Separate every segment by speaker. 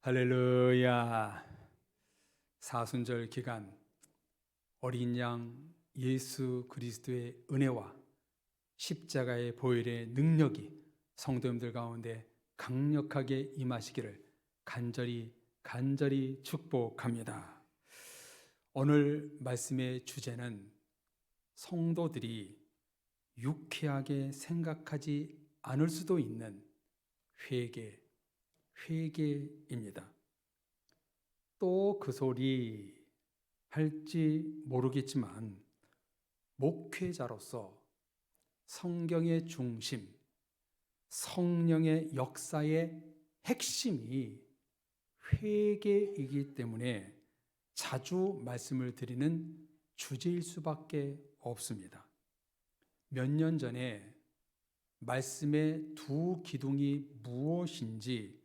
Speaker 1: 할렐루야. 사순절 기간 어린 양 예수 그리스도의 은혜와 십자가의 보혈의 능력이 성도님들 가운데 강력하게 임하시기를 간절히 축복합니다. 오늘 말씀의 주제는 성도들이 유쾌하게 생각하지 않을 수도 있는 회개입니다. 또 그 소리 할지 모르겠지만 목회자로서 성경의 중심, 성령의 역사의 핵심이 회개이기 때문에 자주 말씀을 드리는 주제일 수밖에 없습니다. 몇 년 전에 말씀의 두 기둥이 무엇인지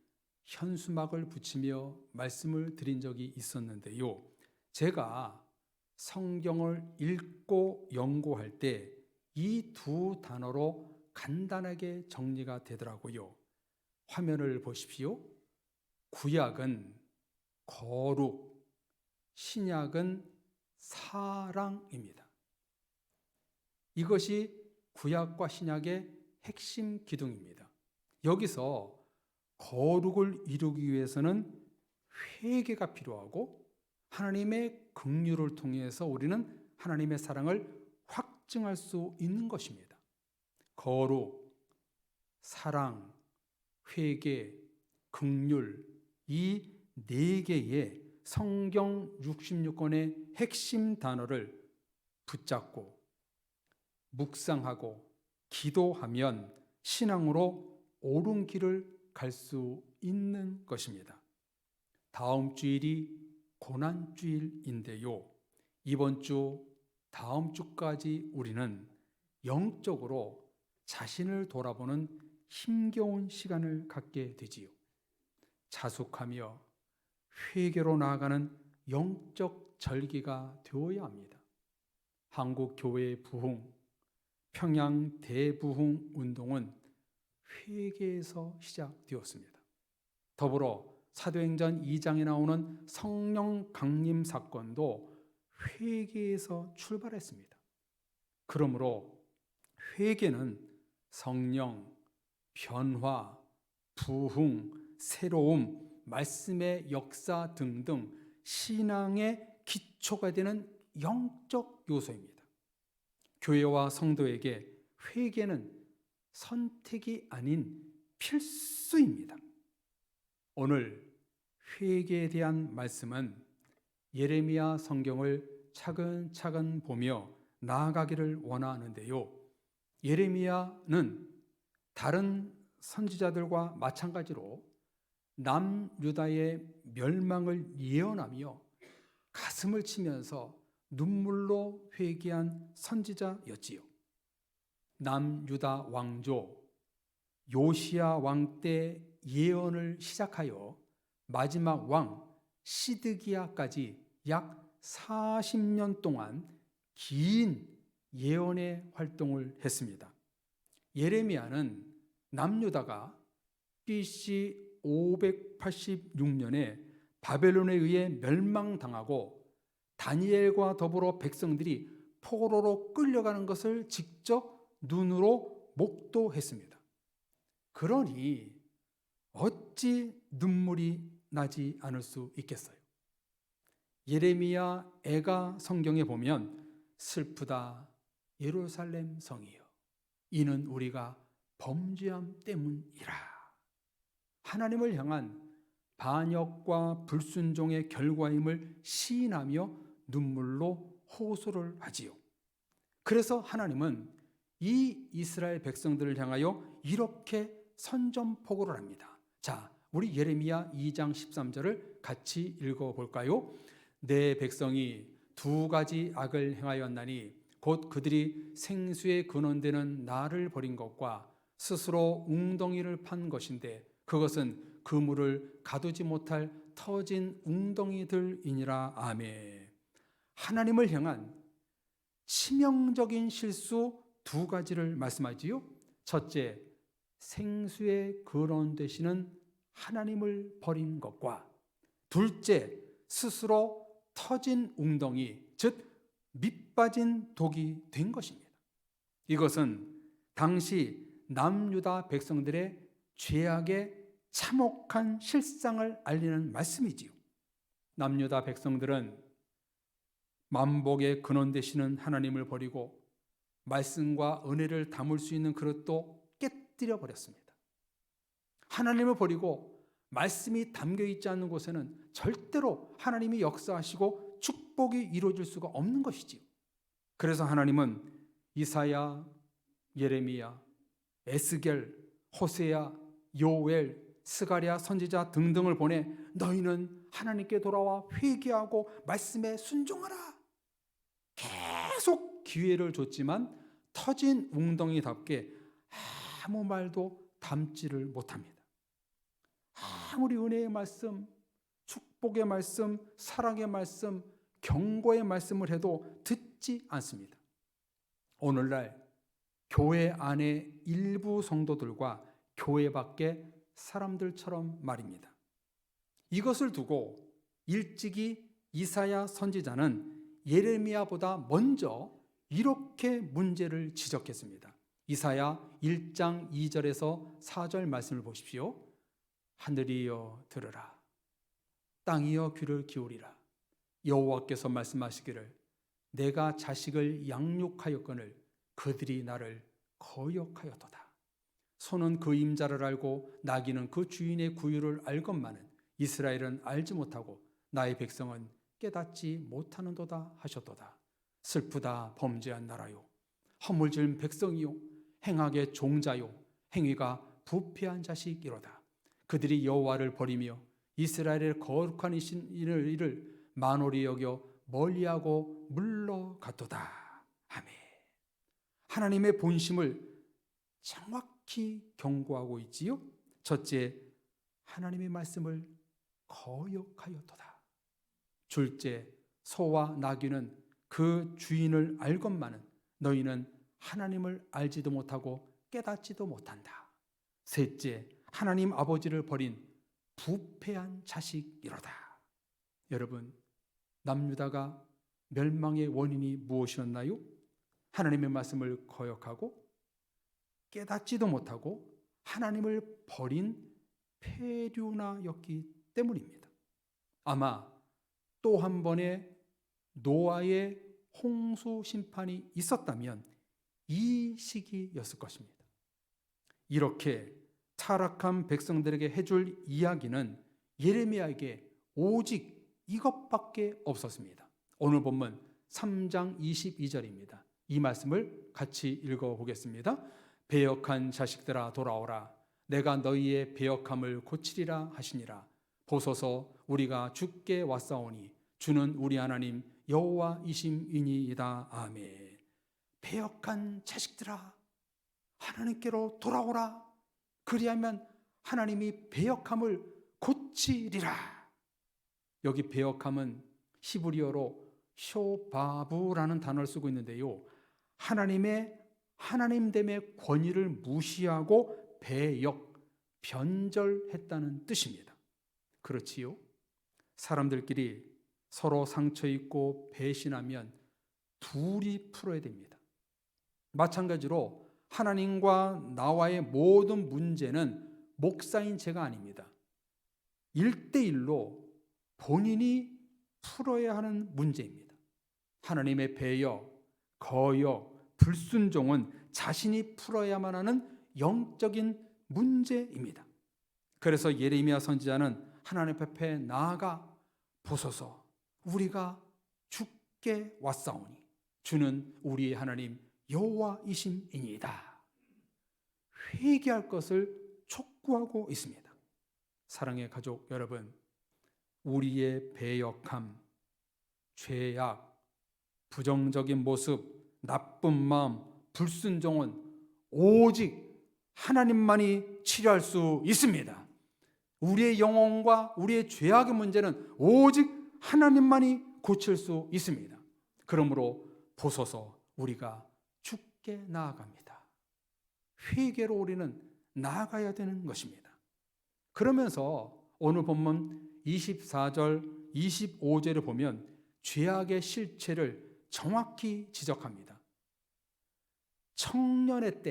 Speaker 1: 현수막을 붙이며 말씀을 드린 적이 있었는데요. 제가 성경을 읽고 연구할 때 이 두 단어로 간단하게 정리가 되더라고요. 화면을 보십시오. 구약은 거룩, 신약은 사랑입니다. 이것이 구약과 신약의 핵심 기둥입니다. 여기서 거룩을 이루기 위해서는 회개가 필요하고 하나님의 긍휼을 통해서 우리는 하나님의 사랑을 확증할 수 있는 것입니다. 거룩, 사랑, 회개, 긍휼 이 네 개의 성경 66권의 핵심 단어를 붙잡고 묵상하고 기도하면 신앙으로 옳은 길을 갈 수 있는 것입니다. 다음 주일이 고난주일인데요. 이번 주, 다음 주까지 우리는 영적으로 자신을 돌아보는 힘겨운 시간을 갖게 되지요. 자숙하며 회개로 나아가는 영적 절기가 되어야 합니다. 한국 교회의 부흥, 평양 대부흥 운동은 회개에서 시작되었습니다. 더불어 사도행전 2장에 나오는 성령 강림 사건도 회개에서 출발했습니다. 그러므로 회개는 성령, 변화, 부흥, 새로움, 말씀의 역사 등등 신앙의 기초가 되는 영적 요소입니다. 교회와 성도에게 회개는 선택이 아닌 필수입니다. 오늘 회개에 대한 말씀은 예레미야 성경을 차근차근 보며 나아가기를 원하는데요. 예레미야는 다른 선지자들과 마찬가지로 남유다의 멸망을 예언하며 가슴을 치면서 눈물로 회개한 선지자였지요. 남유다 왕조 요시야 왕 때 예언을 시작하여 마지막 왕 시드기야까지 약 40년 동안 긴 예언의 활동을 했습니다. 예레미야는 남유다가 BC 586년에 바벨론에 의해 멸망당하고 다니엘과 더불어 백성들이 포로로 끌려가는 것을 직접 눈으로 목도했습니다. 그러니 어찌 눈물이 나지 않을 수 있겠어요? 예레미야 애가 성경에 보면 슬프다 예루살렘 성이여 이는 우리가 범죄함 때문이라. 하나님을 향한 반역과 불순종의 결과임을 시인하며 눈물로 호소를 하지요. 그래서 하나님은 이 이스라엘 백성들을 향하여 이렇게 선전포고를 합니다. 자, 우리 예레미야 2장 13절을 같이 읽어볼까요? 내 백성이 두 가지 악을 행하였나니 곧 그들이 생수의 근원되는 나를 버린 것과 스스로 웅덩이를 판 것인데 그것은 그물을 가두지 못할 터진 웅덩이들이니라. 아멘. 하나님을 향한 치명적인 실수 두 가지를 말씀하지요. 첫째, 생수의 근원 되시는 하나님을 버린 것과 둘째, 스스로 터진 웅덩이, 즉 밑빠진 독이 된 것입니다. 이것은 당시 남유다 백성들의 죄악의 참혹한 실상을 알리는 말씀이지요. 남유다 백성들은 만복의 근원 되시는 하나님을 버리고 말씀과 은혜를 담을 수 있는 그릇도 깨뜨려 버렸습니다. 하나님을 버리고 말씀이 담겨 있지 않는 곳에는 절대로 하나님이 역사하시고 축복이 이루어질 수가 없는 것이지요. 그래서 하나님은 이사야, 예레미야, 에스겔, 호세야, 요엘, 스가랴 선지자 등등을 보내 너희는 하나님께 돌아와 회개하고 말씀에 순종하라. 계속 기회를 줬지만 터진 웅덩이답게 아무 말도 담지를 못합니다. 아무리 은혜의 말씀, 축복의 말씀, 사랑의 말씀, 경고의 말씀을 해도 듣지 않습니다. 오늘날 교회 안에 일부 성도들과 교회 밖의 사람들처럼 말입니다. 이것을 두고 일찍이 이사야 선지자는 예레미야보다 먼저 이렇게 문제를 지적했습니다. 이사야 1장 2절에서 4절 말씀을 보십시오. 하늘이여 들으라, 땅이여 귀를 기울이라. 여호와께서 말씀하시기를 내가 자식을 양육하였거늘 그들이 나를 거역하였도다. 소는 그 임자를 알고 나귀는 그 주인의 구유를 알건만은 이스라엘은 알지 못하고 나의 백성은 깨닫지 못하는도다 하셨도다. 슬프다 범죄한 나라요, 허물진 백성이요, 행악의 종자요, 행위가 부패한 자식이로다. 그들이 여호와를 버리며 이스라엘의 거룩한 이를 만홀히 여겨 멀리하고 물러갔도다. 아멘. 하나님의 본심을 정확히 경고하고 있지요. 첫째, 하나님의 말씀을 거역하였도다. 둘째, 소와 나귀는 그 주인을 알건만은 너희는 하나님을 알지도 못하고 깨닫지도 못한다. 셋째, 하나님 아버지를 버린 부패한 자식이로다. 여러분, 남유다가 멸망의 원인이 무엇이었나요? 하나님의 말씀을 거역하고 깨닫지도 못하고 하나님을 버린 폐류나였기 때문입니다. 아마 또 한 번의 노아의 홍수 심판이 있었다면 이 시기였을 것입니다. 이렇게 타락한 백성들에게 해줄 이야기는 예레미야에게 오직 이것밖에 없었습니다. 오늘 본문 3장 22절입니다. 이 말씀을 같이 읽어보겠습니다. 배역한 자식들아 돌아오라. 내가 너희의 배역함을 고치리라 하시니라. 보소서 우리가 주께 왔사오니 주는 우리 하나님 여호와이심이니이다. 아멘. 배역한 자식들아 하나님께로 돌아오라. 그리하면 하나님이 배역함을 고치리라. 여기 배역함은 히브리어로 쇼바부라는 단어를 쓰고 있는데요, 하나님의 하나님됨의 권위를 무시하고 배역, 변절했다는 뜻입니다. 그렇지요? 사람들끼리 서로 상처 있고 배신하면 둘이 풀어야 됩니다. 마찬가지로 하나님과 나와의 모든 문제는 목사인 제가 아닙니다. 1대1로 본인이 풀어야 하는 문제입니다. 하나님의 배역, 거역, 불순종은 자신이 풀어야만 하는 영적인 문제입니다. 그래서 예레미야 선지자는 하나님 앞에 나아가 보소서 우리가 주께 왔사오니 주는 우리의 하나님 여호와이심이니이다. 회개할 것을 촉구하고 있습니다. 사랑의 가족 여러분, 우리의 배역함, 죄악, 부정적인 모습, 나쁜 마음, 불순종은 오직 하나님만이 치료할 수 있습니다. 우리의 영혼과 우리의 죄악의 문제는 오직 하나님만이 고칠 수 있습니다. 그러므로 보소서 우리가 주께 나아갑니다. 회개로 우리는 나아가야 되는 것입니다. 그러면서 오늘 본문 24절, 25절을 보면 죄악의 실체를 정확히 지적합니다. 청년의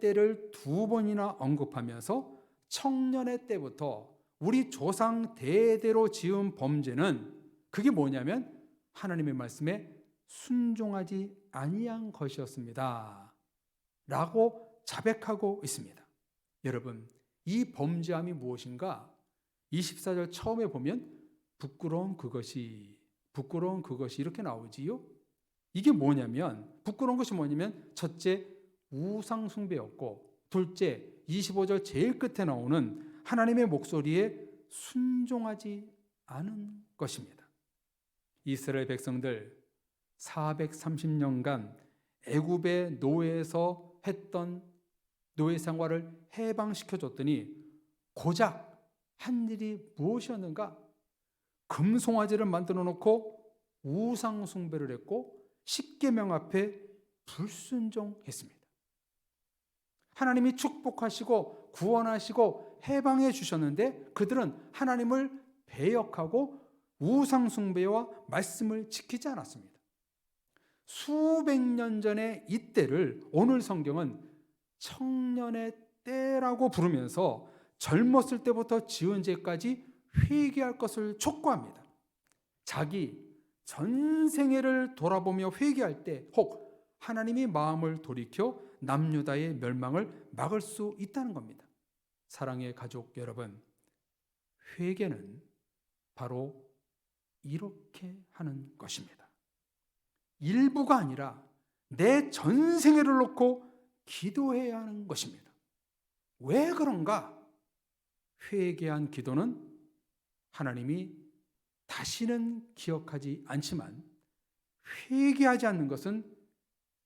Speaker 1: 때를 두 번이나 언급하면서 청년의 때부터 우리 조상 대대로 지은 범죄는 그게 뭐냐면 하나님의 말씀에 순종하지 아니한 것이었습니다 라고 자백하고 있습니다. 여러분, 이 범죄함이 무엇인가? 24절 처음에 보면 부끄러운 그것이 이렇게 나오지요. 이게 뭐냐면, 부끄러운 것이 뭐냐면 첫째, 우상 숭배였고, 둘째, 25절 제일 끝에 나오는 하나님의 목소리에 순종하지 않은 것입니다. 이스라엘 백성들 430년간 애굽의 노예에서 했던 노예 생활을 해방시켜줬더니 고작 한 일이 무엇이었는가? 금송아지를 만들어 놓고 우상 숭배를 했고 십계명 앞에 불순종했습니다. 하나님이 축복하시고 구원하시고 해방해 주셨는데 그들은 하나님을 배역하고 우상 숭배와 말씀을 지키지 않았습니다. 수백 년 전의 이때를 오늘 성경은 청년의 때라고 부르면서 젊었을 때부터 지은 죄까지 회개할 것을 촉구합니다. 자기 전생애를 돌아보며 회개할 때 혹 하나님이 마음을 돌이켜 남유다의 멸망을 막을 수 있다는 겁니다. 사랑의 가족 여러분, 회개는 바로 이렇게 하는 것입니다. 일부가 아니라 내 전생애를 놓고 기도해야 하는 것입니다. 왜 그런가? 회개한 기도는 하나님이 다시는 기억하지 않지만 회개하지 않는 것은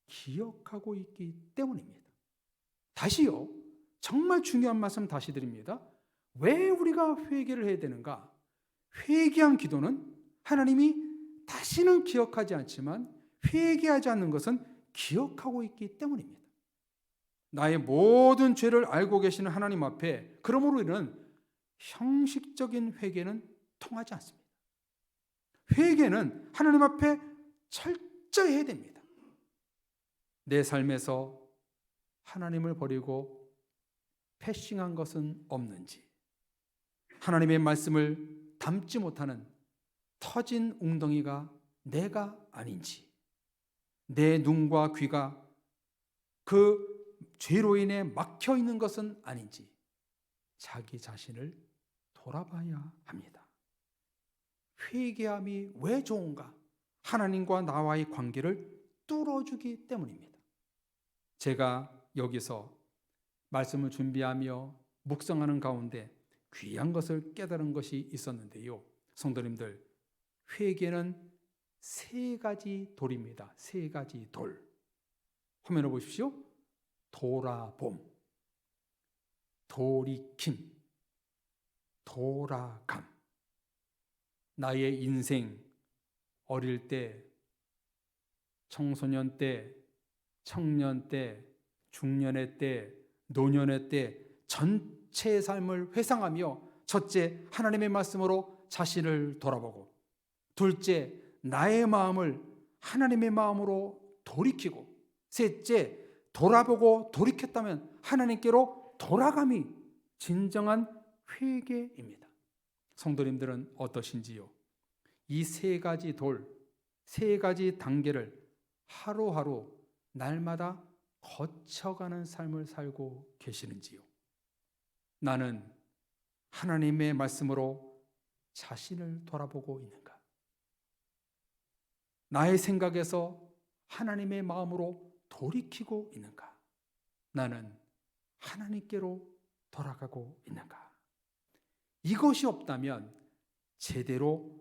Speaker 1: 기억하고 있기 때문입니다. 다시요, 정말 중요한 말씀 다시 드립니다. 왜 우리가 회개를 해야 되는가? 회개한 기도는 하나님이 다시는 기억하지 않지만 회개하지 않는 것은 기억하고 있기 때문입니다. 나의 모든 죄를 알고 계시는 하나님 앞에 그러므로 이는 형식적인 회개는 통하지 않습니다. 회개는 하나님 앞에 철저히 해야 됩니다. 내 삶에서 하나님을 버리고 패싱한 것은 없는지, 하나님의 말씀을 담지 못하는 터진 웅덩이가 내가 아닌지, 내 눈과 귀가 그 죄로 인해 막혀 있는 것은 아닌지 자기 자신을 돌아봐야 합니다. 회개함이 왜 좋은가? 하나님과 나와의 관계를 뚫어주기 때문입니다. 제가 여기서 말씀을 준비하며 묵상하는 가운데 귀한 것을 깨달은 것이 있었는데요. 성도님들, 회개는 세 가지 돌입니다. 세 가지 돌. 화면을 보십시오. 돌아봄, 돌이킴, 돌아감. 나의 인생, 어릴 때, 청소년 때, 청년 때, 중년의 때, 노년의 때 전체의 삶을 회상하며 첫째, 하나님의 말씀으로 자신을 돌아보고, 둘째, 나의 마음을 하나님의 마음으로 돌이키고, 셋째, 돌아보고 돌이켰다면 하나님께로 돌아감이 진정한 회개입니다. 성도님들은 어떠신지요? 이 세 가지 돌, 세 가지 단계를 하루하루 날마다 거쳐가는 삶을 살고 계시는지요? 나는 하나님의 말씀으로 자신을 돌아보고 있는가? 나의 생각에서 하나님의 마음으로 돌이키고 있는가? 나는 하나님께로 돌아가고 있는가? 이것이 없다면 제대로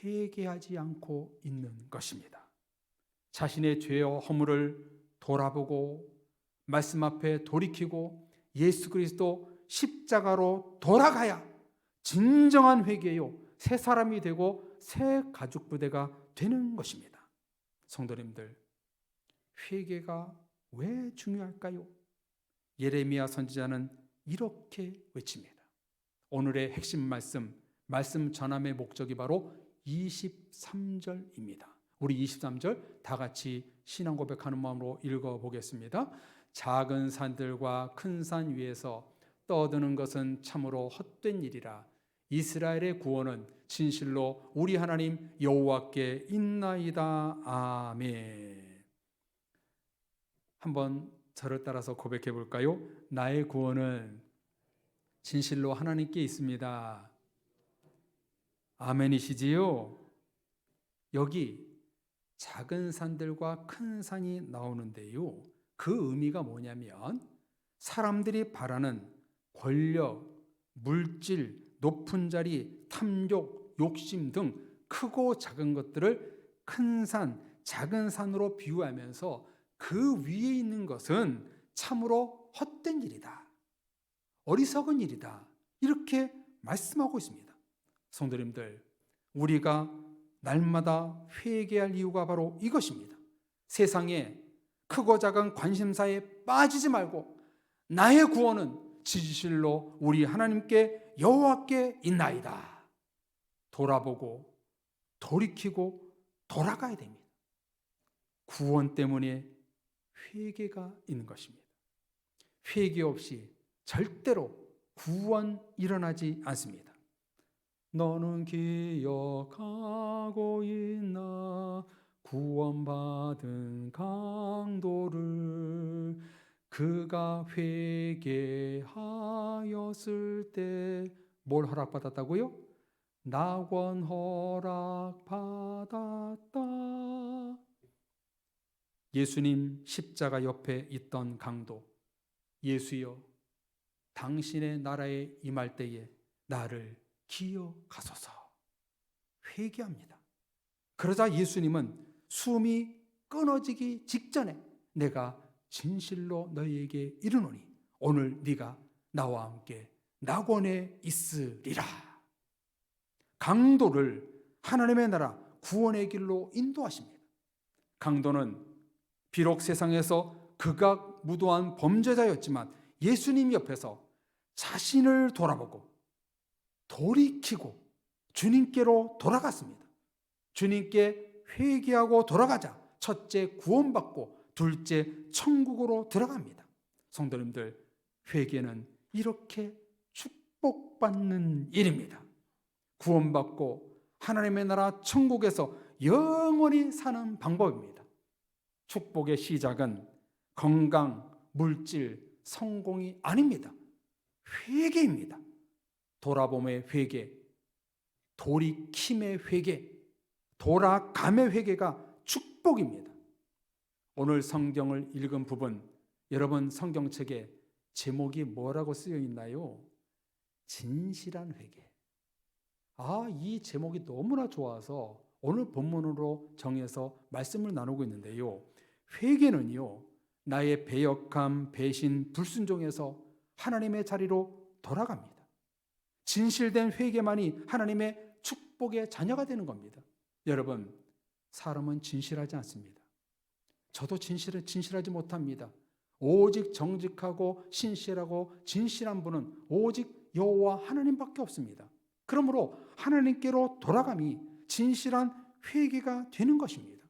Speaker 1: 회개하지 않고 있는 것입니다. 자신의 죄와 허물을 돌아보고 말씀 앞에 돌이키고 예수 그리스도 십자가로 돌아가야 진정한 회개요, 새 사람이 되고 새 가죽 부대가 되는 것입니다. 성도님들, 회개가 왜 중요할까요? 예레미야 선지자는 이렇게 외칩니다. 오늘의 핵심 말씀 전함의 목적이 바로 23절입니다. 우리 23절 다 같이 신앙 고백하는 마음으로 읽어보겠습니다. 작은 산들과 큰 산 위에서 떠드는 것은 참으로 헛된 일이라. 이스라엘의 구원은 진실로 우리 하나님 여호와께 있나이다. 아멘. 한번 저를 따라서 고백해 볼까요? 나의 구원은 진실로 하나님께 있습니다. 아멘이시지요? 여기 작은 산들과 큰 산이 나오는데요, 그 의미가 뭐냐면 사람들이 바라는 권력, 물질, 높은 자리, 탐욕, 욕심 등 크고 작은 것들을 큰 산, 작은 산으로 비유하면서 그 위에 있는 것은 참으로 헛된 일이다, 어리석은 일이다, 이렇게 말씀하고 있습니다. 성도님들, 우리가 날마다 회개할 이유가 바로 이것입니다. 세상에 크고 작은 관심사에 빠지지 말고 나의 구원은 진실로 우리 하나님께 여호와께 있나이다. 돌아보고 돌이키고 돌아가야 됩니다. 구원 때문에 회개가 있는 것입니다. 회개 없이 절대로 구원 일어나지 않습니다. 너는 기억하고 있나 구원받은 강도를 그가 회개하였을 때 뭘 허락받았다고요? 낙원 허락받았다. 예수님 십자가 옆에 있던 강도, 예수여 당신의 나라에 임할 때에 나를 기억하소서. 회개합니다. 그러자 예수님은 숨이 끊어지기 직전에 내가 진실로 너희에게 이르노니 오늘 네가 나와 함께 낙원에 있으리라. 강도를 하나님의 나라 구원의 길로 인도하십니다. 강도는 비록 세상에서 극악무도한 범죄자였지만 예수님 옆에서 자신을 돌아보고 돌이키고 주님께로 돌아갔습니다. 주님께 회개하고 돌아가자 첫째 구원받고 둘째 천국으로 들어갑니다. 성도님들, 회개는 이렇게 축복받는 일입니다. 구원받고 하나님의 나라 천국에서 영원히 사는 방법입니다. 축복의 시작은 건강, 물질, 성공이 아닙니다. 회개입니다. 돌아봄의 회개, 돌이킴의 회개, 돌아감의 회개가 축복입니다. 오늘 성경을 읽은 부분, 여러분 성경책에 제목이 뭐라고 쓰여 있나요? 진실한 회개. 이 제목이 너무나 좋아서 오늘 본문으로 정해서 말씀을 나누고 있는데요. 회개는요, 나의 배역함, 배신, 불순종에서 하나님의 자리로 돌아갑니다. 진실된 회개만이 하나님의 축복의 자녀가 되는 겁니다. 여러분, 사람은 진실하지 않습니다. 저도 진실하지 못합니다. 오직 정직하고 신실하고 진실한 분은 오직 여호와 하나님밖에 없습니다. 그러므로 하나님께로 돌아감이 진실한 회개가 되는 것입니다.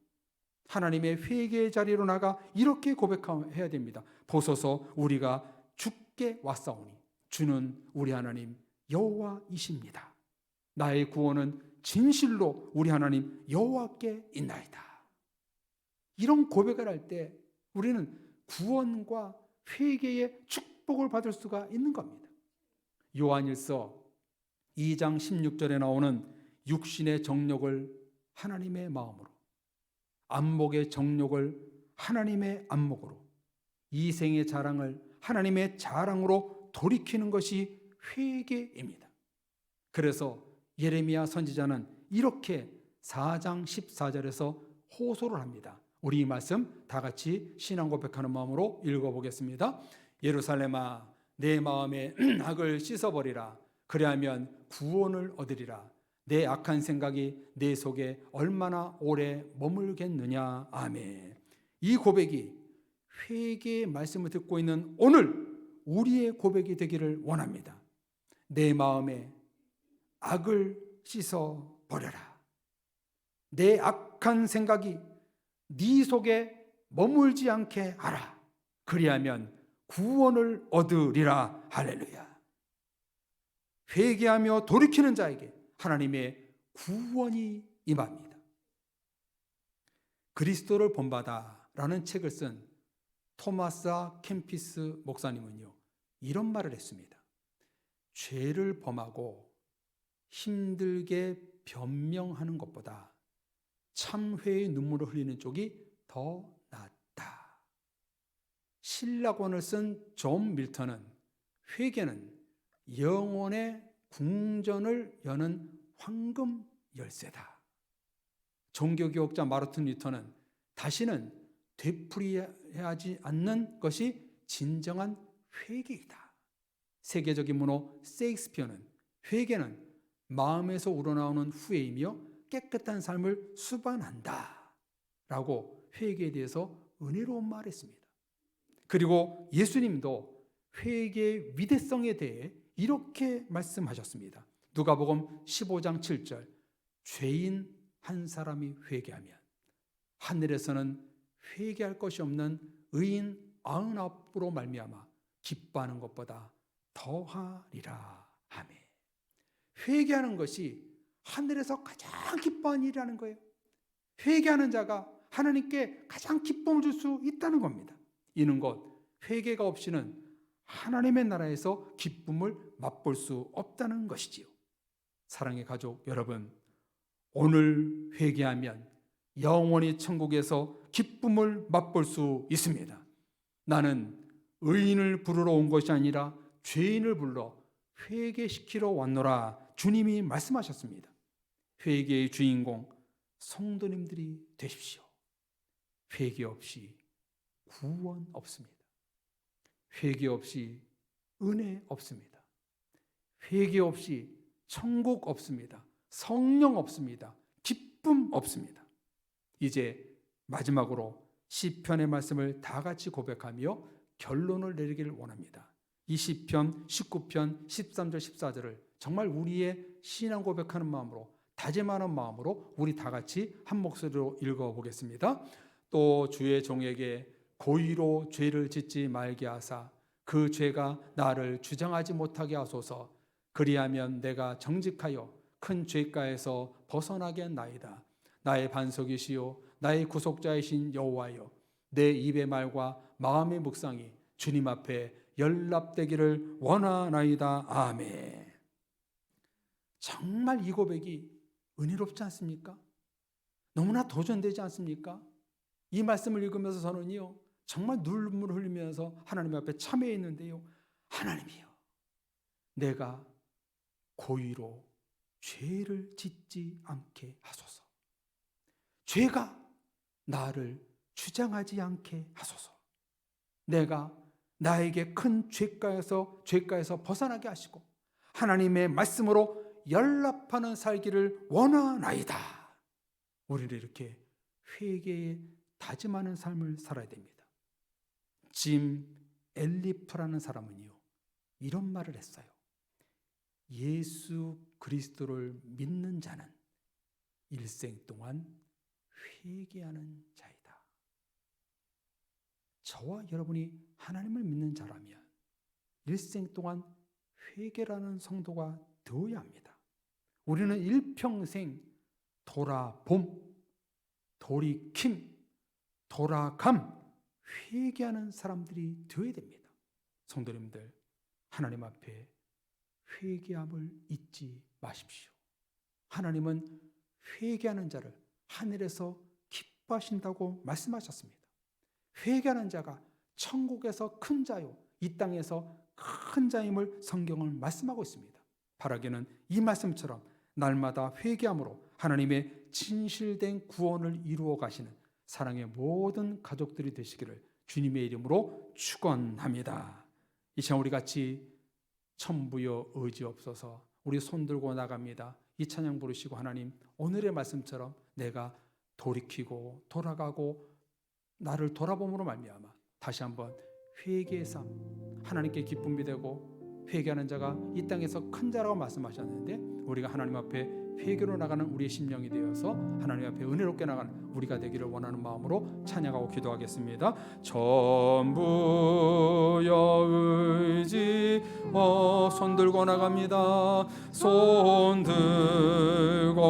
Speaker 1: 하나님의 회개의 자리로 나가 이렇게 고백해야 됩니다. 보소서 우리가 주께 왔사오니 주는 우리 하나님 여호와이십니다. 나의 구원은 진실로 우리 하나님 여호와께 있나이다. 이런 고백을 할 때 우리는 구원과 회개의 축복을 받을 수가 있는 겁니다. 요한일서 2장 16절에 나오는 육신의 정욕을 하나님의 마음으로, 안목의 정욕을 하나님의 안목으로, 이생의 자랑을 하나님의 자랑으로 돌이키는 것이 회개입니다. 그래서 예레미야 선지자는 이렇게 4장 14절에서 호소를 합니다. 우리 이 말씀 다 같이 신앙 고백하는 마음으로 읽어보겠습니다. 예루살렘아, 내 마음의 악을 씻어버리라. 그리하면 구원을 얻으리라. 내 악한 생각이 내 속에 얼마나 오래 머물겠느냐. 아멘. 이 고백이 회개의 말씀을 듣고 있는 오늘 우리의 고백이 되기를 원합니다. 내 마음에 악을 씻어 버려라. 내 악한 생각이 네 속에 머물지 않게 하라. 그리하면 구원을 얻으리라. 할렐루야. 회개하며 돌이키는 자에게 하나님의 구원이 임합니다. 그리스도를 본받아라는 책을 쓴 토마스 캠피스 목사님은요, 이런 말을 했습니다. 죄를 범하고 힘들게 변명하는 것보다 참회의 눈물을 흘리는 쪽이 더 낫다. 신라권을 쓴 존 밀턴은 회개는 영혼의 궁전을 여는 황금 열쇠다. 종교개혁자 마르틴 루터는 다시는 되풀이하지 않는 것이 진정한 회개이다. 세계적인 문호 셰익스피어는 회개는 마음에서 우러나오는 후회이며 깨끗한 삶을 수반한다 라고 회개에 대해서 은혜로운 말을 했습니다. 그리고 예수님도 회개의 위대성에 대해 이렇게 말씀하셨습니다. 누가복음 15장 7절, 죄인 한 사람이 회개하면 하늘에서는 회개할 것이 없는 의인 99으로 말미암아 기뻐하는 것보다 더하리라. 아멘. 회개하는 것이 하늘에서 가장 기뻐하는 일이라는 거예요. 회개하는 자가 하나님께 가장 기쁨을 줄 수 있다는 겁니다. 이는 곧 회개가 없이는 하나님의 나라에서 기쁨을 맛볼 수 없다는 것이지요. 사랑의 가족 여러분, 오늘 회개하면 영원히 천국에서 기쁨을 맛볼 수 있습니다. 나는 의인을 부르러 온 것이 아니라 죄인을 불러 회개시키러 왔노라 주님이 말씀하셨습니다. 회개의 주인공 성도님들이 되십시오. 회개 없이 구원 없습니다. 회개 없이 은혜 없습니다. 회개 없이 천국 없습니다. 성령 없습니다. 기쁨 없습니다. 이제 마지막으로 시편의 말씀을 다 같이 고백하며 결론을 내리기를 원합니다. 이 시편 19편 13절 14절을 정말 우리의 신앙 고백하는 마음으로, 다짐하는 마음으로 우리 다 같이 한 목소리로 읽어보겠습니다. 또 주의 종에게 고의로 죄를 짓지 말게 하사 그 죄가 나를 주장하지 못하게 하소서. 그리하면 내가 정직하여 큰 죄가에서 벗어나겠나이다. 나의 반석이시요 나의 구속자이신 여호와여, 내 입의 말과 마음의 묵상이 주님 앞에 연락되기를 원하나이다. 아멘. 정말 이 고백이 은혜롭지 않습니까? 너무나 도전되지 않습니까? 이 말씀을 읽으면서 저는요, 정말 눈물을 흘리면서 하나님 앞에 참회했는데요. 하나님이요, 내가 고의로 죄를 짓지 않게 하소서. 죄가 나를 주장하지 않게 하소서. 내가 나에게 큰 죄가에서 벗어나게 하시고 하나님의 말씀으로 연락하는 살기를 원하나이다. 우리는 이렇게 회개에 다짐하는 삶을 살아야 됩니다. 짐 엘리프라는 사람은요, 이런 말을 했어요. 예수 그리스도를 믿는 자는 일생 동안 회개하는 자이다. 저와 여러분이 하나님을 믿는 자라면 일생 동안 회개라는 성도가 되어야 합니다. 우리는 일평생 돌아봄, 돌이킴, 돌아감, 회개하는 사람들이 되어야 됩니다. 성도님들, 하나님 앞에 회개함을 잊지 마십시오. 하나님은 회개하는 자를 하늘에서 기뻐하신다고 말씀하셨습니다. 회개하는 자가 천국에서 큰 자요, 이 땅에서 큰 자임을 성경은 말씀하고 있습니다. 바라기는 이 말씀처럼 날마다 회개함으로 하나님의 진실된 구원을 이루어 가시는 사랑의 모든 가족들이 되시기를 주님의 이름으로 축원합니다. 이 시간 우리 같이 천부여 의지없어서 우리 손들고 나갑니다. 이 찬양 부르시고 하나님, 오늘의 말씀처럼 내가 돌이키고 돌아가고 나를 돌아봄으로 말미암아 다시 한번 회개의 삶, 하나님께 기쁨이 되고 회개하는 자가 이 땅에서 큰 자라고 말씀하셨는데, 우리가 하나님 앞에 회개로 나가는 우리의 심령이 되어서 하나님 앞에 은혜롭게 나가는 우리가 되기를 원하는 마음으로 찬양하고 기도하겠습니다. 전부여 의지어 손 들고 나갑니다. 손 들고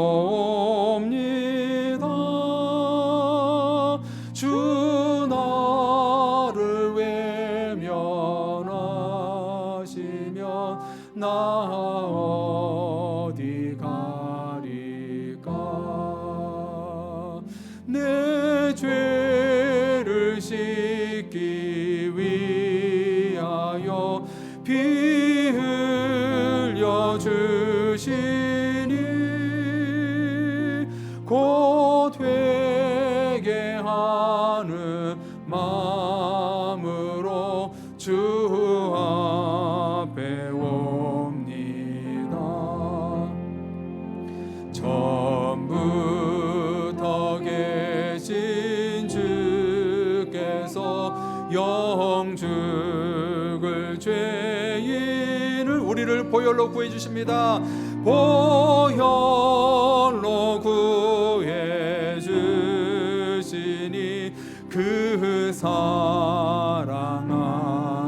Speaker 1: 옵니다. 주 나를 외면하시면 나 어디 가리까. 내 죄를 씻기 위하여 피 흘려 주시니 곧 회개하는 마음으로 주 앞에 옵니다. 처음부터 계신 주께서 영죽을 죄인을 우리를 보혈로 구해 주십니다. 보혈로 구해 주시니 그 사랑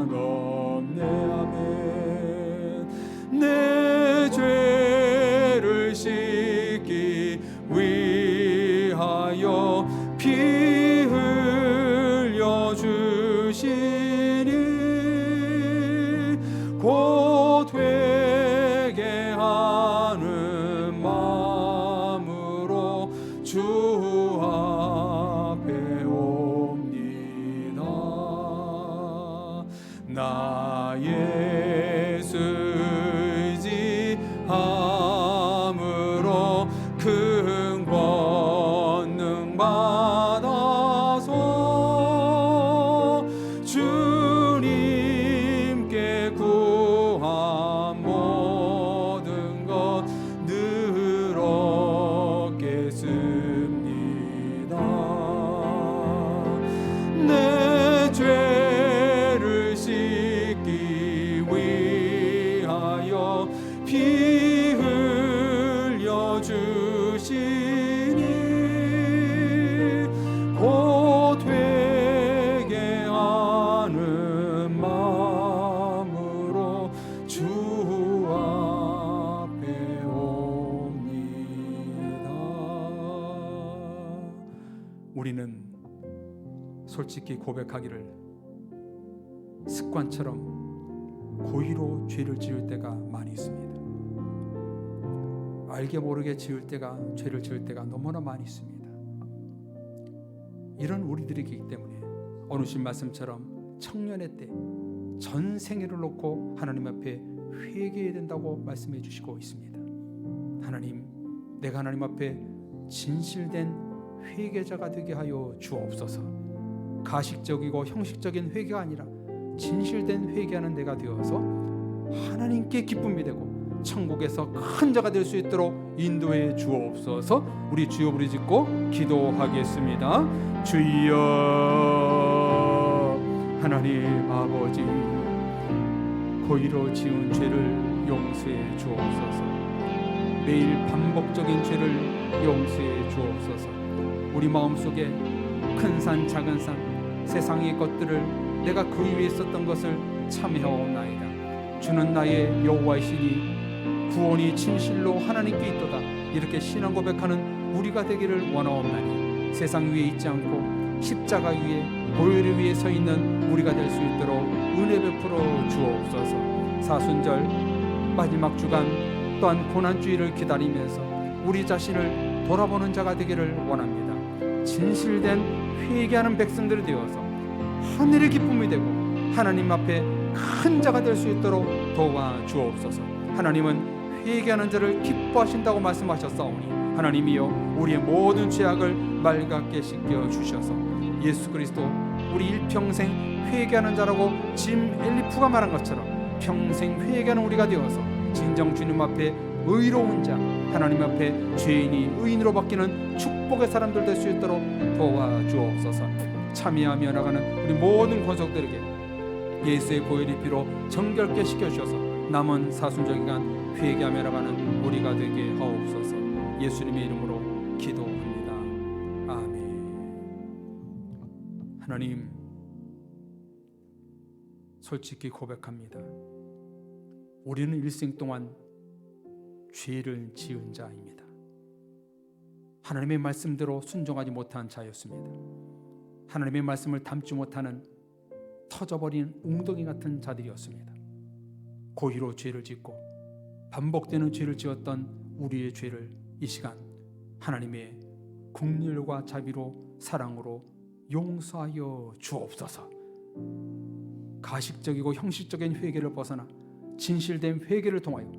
Speaker 1: 한없네. 아멘. 내 죄를 씻기 위하여 피 흘려 주시니 곧 회개하는 마음으로 주 앞에 옵니다. 나 예수 의지함으로 큰 권능 받아서 주님께 구한 모든 것 늘 얻겠습니다. 내 죄를 씻기 위하여 피 흘려 주시니 곧 회개하는 마음으로 주 앞에 옵니다. 우리는 솔직히 고백하기를 습관처럼 고의로 죄를 지을 때가 많이 있습니다. 알게 모르게 죄를 지을 때가 너무나 많이 있습니다. 이런 우리들이기 때문에 어느 신 말씀처럼 청년의 때 전 생애를 놓고 하나님 앞에 회개해야 된다고 말씀해 주시고 있습니다. 하나님, 내가 하나님 앞에 진실된 회개자가 되게 하여 주옵소서. 가식적이고 형식적인 회개가 아니라 진실된 회개하는 내가 되어서 하나님께 기쁨이 되고 천국에서 큰 자가 될 수 있도록 인도해 주옵소서. 우리 주여 부르짖고 기도하겠습니다. 주여, 하나님 아버지, 고의로 지은 죄를 용서해 주옵소서. 매일 반복적인 죄를 용서해 주옵소서. 우리 마음속에 큰 산 작은 산 세상의 것들을 내가 그 위에 있었던 것을 참회하옵나이다. 주는 나의 여호와이시니 구원이 진실로 하나님께 있도다. 이렇게 신앙 고백하는 우리가 되기를 원하옵나니 세상 위에 있지 않고 십자가 위에 보혈 위에 서 있는 우리가 될 수 있도록 은혜 베풀어 주옵소서. 사순절 마지막 주간 또한 고난주일을 기다리면서 우리 자신을 돌아보는 자가 되기를 원합니다. 진실된 회개하는 백성들이 되어서 하늘의 기쁨이 되고 하나님 앞에 큰 자가 될 수 있도록 도와주옵소서. 하나님은 회개하는 자를 기뻐하신다고 말씀하셨사오니 하나님이여 우리의 모든 죄악을 맑게 씻겨 주셔서 예수 그리스도 우리 일평생 회개하는 자라고 짐 엘리프가 말한 것처럼 평생 회개하는 우리가 되어서 진정 주님 앞에 의로운 자, 하나님 앞에 죄인이 의인으로 바뀌는 축복의 사람들 될 수 있도록 도와주옵소서. 참여하며 나가는 우리 모든 권속들에게 예수의 보혈의 피로 정결케 시켜주셔서 남은 사순절 기간 회개하며 나가는 우리가 되게 하옵소서. 예수님의 이름으로 기도합니다. 아멘. 하나님, 솔직히 고백합니다. 우리는 일생 동안 죄를 지은 자입니다. 하나님의 말씀대로 순종하지 못한 자였습니다. 하나님의 말씀을 담지 못하는 터져버린 웅덩이 같은 자들이었습니다. 고의로 죄를 짓고 반복되는 죄를 지었던 우리의 죄를 이 시간 하나님의 긍휼과 자비로 사랑으로 용서하여 주옵소서. 가식적이고 형식적인 회개를 벗어나 진실된 회개를 통하여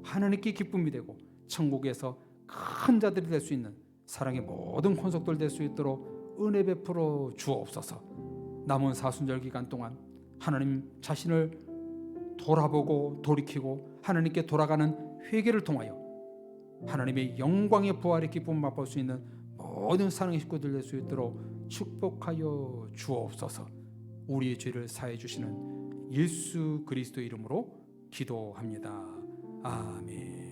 Speaker 1: 하나님께 기쁨이 되고 천국에서 큰 자들이 될 수 있는 사랑의 모든 권속들 될 수 있도록 은혜 베풀어 주옵소서. 남은 사순절 기간 동안 하나님 자신을 돌아보고 돌이키고 하나님께 돌아가는 회개를 통하여 하나님의 영광의 부활의 기쁨을 맛볼 수 있는 모든 사랑의 식구들 될 수 있도록 축복하여 주옵소서. 우리의 죄를 사해 주시는 예수 그리스도 이름으로 기도합니다. 아멘.